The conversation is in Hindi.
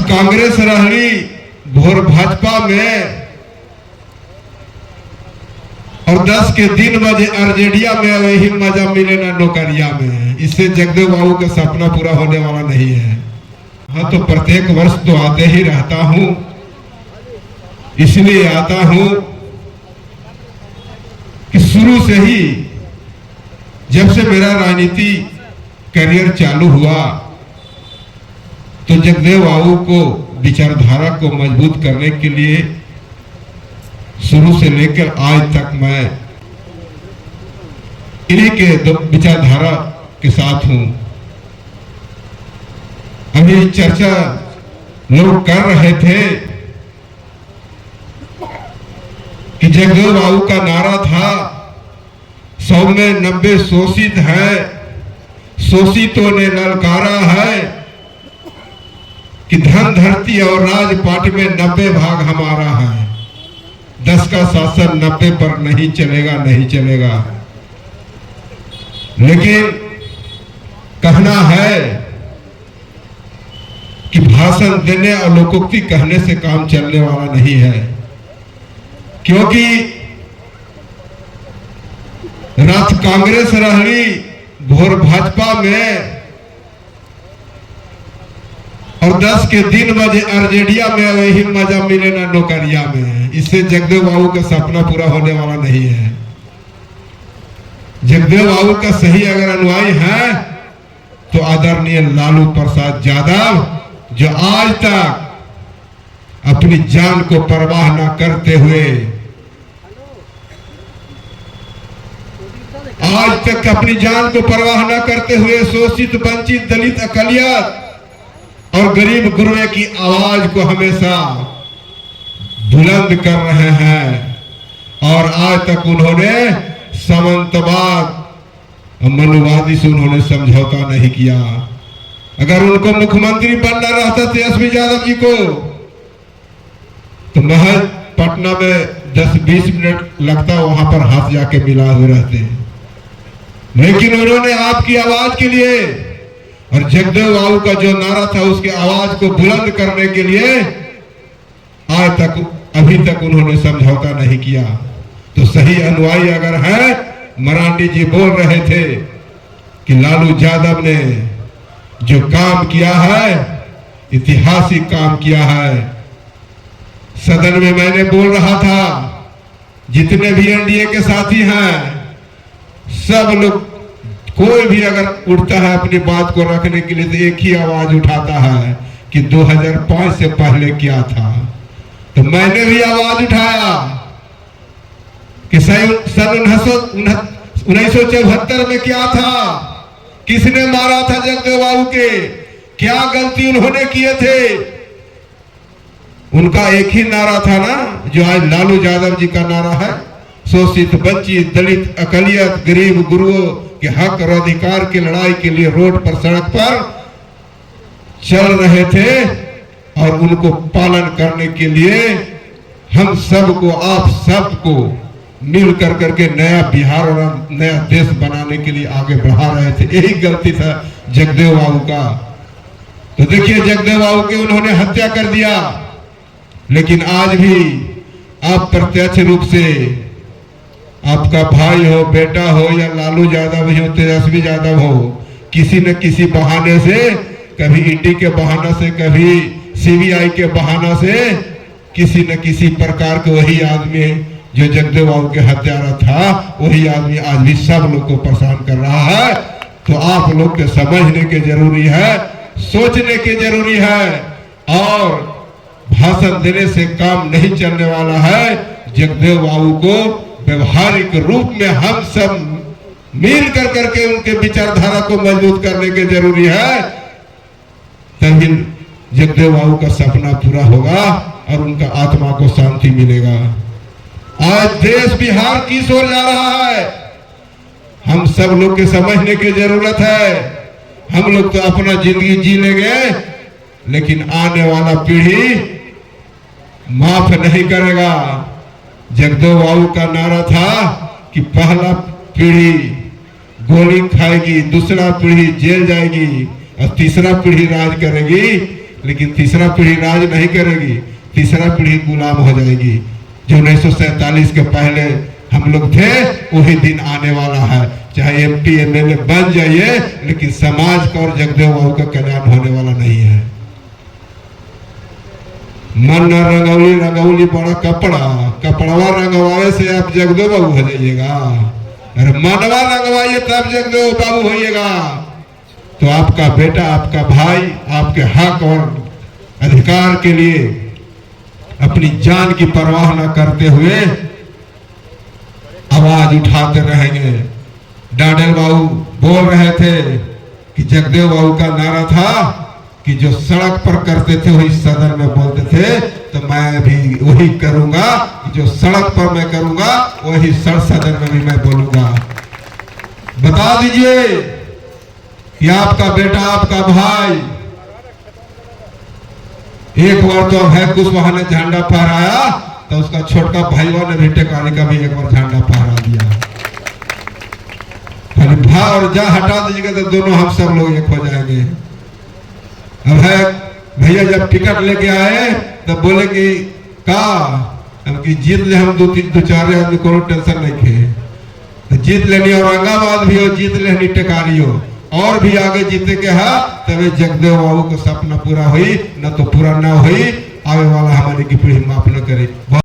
कांग्रेस रही भोर भाजपा में और 10 के 3 बजे आरजेडिया में वही मजा मिले ना नौकरिया में। इससे जगदेव बाबू का सपना पूरा होने वाला नहीं है। हाँ, तो प्रत्येक वर्ष तो आते ही रहता हूं, इसलिए आता हूं कि शुरू से ही जब से मेरा राजनीति करियर चालू हुआ तो जगदेव बाबू को विचारधारा को मजबूत करने के लिए शुरू से लेकर आज तक मैं इन्हीं के विचारधारा के साथ हूं। अभी चर्चा लोग कर रहे थे कि जगदेव बाबू का नारा था 100 में 90 शोषित है, शोषितों ने ललकारा है कि धन धरती और राजपाट में 90 भाग हमारा है। 10 का शासन 90 पर नहीं चलेगा, नहीं चलेगा। लेकिन कहना है कि भाषण देने और लोकोक्ति कहने से काम चलने वाला नहीं है, क्योंकि रात कांग्रेस रही भोर भाजपा में और 10 के 3 बजे आरजेडिया में वही मजा मिले ना नौकरिया में। इससे जगदेव बाबू का सपना पूरा होने वाला नहीं है। जगदेव बाबू का सही अगर अनुयायी है तो आदरणीय लालू प्रसाद यादव, जो आज तक अपनी जान को परवाह न करते हुए, आज तक अपनी जान को परवाह न करते हुए शोषित, वंचित, दलित, अकलियत और गरीब गुरुए की आवाज को हमेशा बुलंद कर रहे हैं। और आज तक उन्होंने सामंतवाद और मनुवादी से उन्होंने समझौता नहीं किया। अगर उनको मुख्यमंत्री बनना रहता तेजस्वी यादव जी को तो महज पटना में 10-20 मिनट लगता, वहां पर हाथ जाके मिला हुए रहते। लेकिन उन्होंने आपकी आवाज के लिए और जगदेव बाबू का जो नारा था उसके आवाज को बुलंद करने के लिए आज तक, अभी तक उन्होंने समझौता नहीं किया। तो सही अनुयायी अगर है, मरांडी जी बोल रहे थे कि लालू यादव ने जो काम किया है, ऐतिहासिक काम किया है। सदन में मैंने बोल रहा था, जितने भी एनडीए के साथी हैं, सब लोग, कोई भी अगर उठता है अपनी बात को रखने के लिए तो एक ही आवाज उठाता है कि 2005 से पहले क्या था। तो मैंने भी आवाज उठाया कि सन 1974 में क्या था, किसने मारा था जगदेव बाबू के, क्या गलती उन्होंने किए थे। उनका एक ही नारा था ना, जो आज लालू यादव जी का नारा है, शोषित, वंचित, दलित, अकलियत, गरीब गुरुओं के हक और अधिकार की लड़ाई के लिए रोड पर, सड़क पर चल रहे थे। और उनको पालन करने के लिए हम सबको, आप सबको मिल कर करके नया बिहार और नया देश बनाने के लिए आगे बढ़ा रहे थे। यही गलती था जगदेव बाबू का। तो देखिए, जगदेव बाबू की उन्होंने हत्या कर दिया। लेकिन आज भी आप प्रत्यक्ष रूप से, आपका भाई हो, बेटा हो, या लालू यादव हो, तेजस्वी यादव हो, किसी न किसी बहाने से, कभी ईडी के बहाना से, कभी सीबीआई के बहाना से, किसी न किसी प्रकार के वही आदमी जो जगदेव बाबू के हत्यारा था, वही आदमी आज भी सब लोग को परेशान कर रहा है। तो आप लोग के समझने के जरूरी है, सोचने के जरूरी है, और भाषण देने से काम नहीं चलने वाला है। जगदेव बाबू को व्यवहारिक रूप में हम सब मिल कर करके उनके विचारधारा को मजबूत करने के जरूरी है, तभी जगदेव बाबू का सपना पूरा होगा और उनका आत्मा को शांति मिलेगा। आज देश बिहार किस ओर जा रहा है, हम सब लोग के समझने की जरूरत है। हम लोग तो अपना जिंदगी जी लेंगे, लेकिन आने वाला पीढ़ी माफ नहीं करेगा। जगदेव बाबू का नारा था कि पहला पीढ़ी गोली खाएगी, दूसरा पीढ़ी जेल जाएगी और तीसरा पीढ़ी राज करेगी। लेकिन तीसरा पीढ़ी राज नहीं करेगी, तीसरा पीढ़ी गुलाम हो जाएगी। जो 1947 के पहले हम लोग थे वही दिन आने वाला है। चाहे MP MLA बन जाइए, लेकिन समाज का और जगदेव बाबू का कल्याण होने वाला नहीं है। मन न रंगौली, रंगौली बड़ा कपड़ा, कपड़वा रंगवाए से आप जगदेव बाबू हो जाइएगा। अरे मनवा रंगवाइए तब जगदेव बाबू होइएगा। तो आपका बेटा, आपका भाई आपके हक और अधिकार के लिए अपनी जान की परवाह न करते हुए आवाज उठाते रहेंगे। डाडेल बाबू बोल रहे थे कि जगदेव बाबू का नारा था कि जो सड़क पर करते थे वही सदन में बोलते थे, तो मैं भी वही करूंगा। जो सड़क पर मैं करूंगा वही सदन में भी मैं बोलूंगा। बता दीजिए कि आपका बेटा, आपका भाई, एक बार तो है कुशवाहा ने झंडा फहराया, तो उसका छोटका भाईवा ने भी टेकाने का भी एक बार झंडा फहरा दिया। खाली भा और जा हटा दीजिएगा तो दोनों हम सब लोग एक हो जाएंगे। अब है भैया जब टिकट लेके आए तो बोले कि का हम कि जीत ले, हम दो चार आदमी को टेंशन नहीं खे, तो जीत लेनी औरंगाबाद भी हो, जीत लेनी टेकारी हो, और भी आगे जीते के है, तभी जगदेव बाबू को सपना पूरा हुई, न तो पूरा ना हुई। आवे वाला हमारी की पीढ़ी माफ न करे।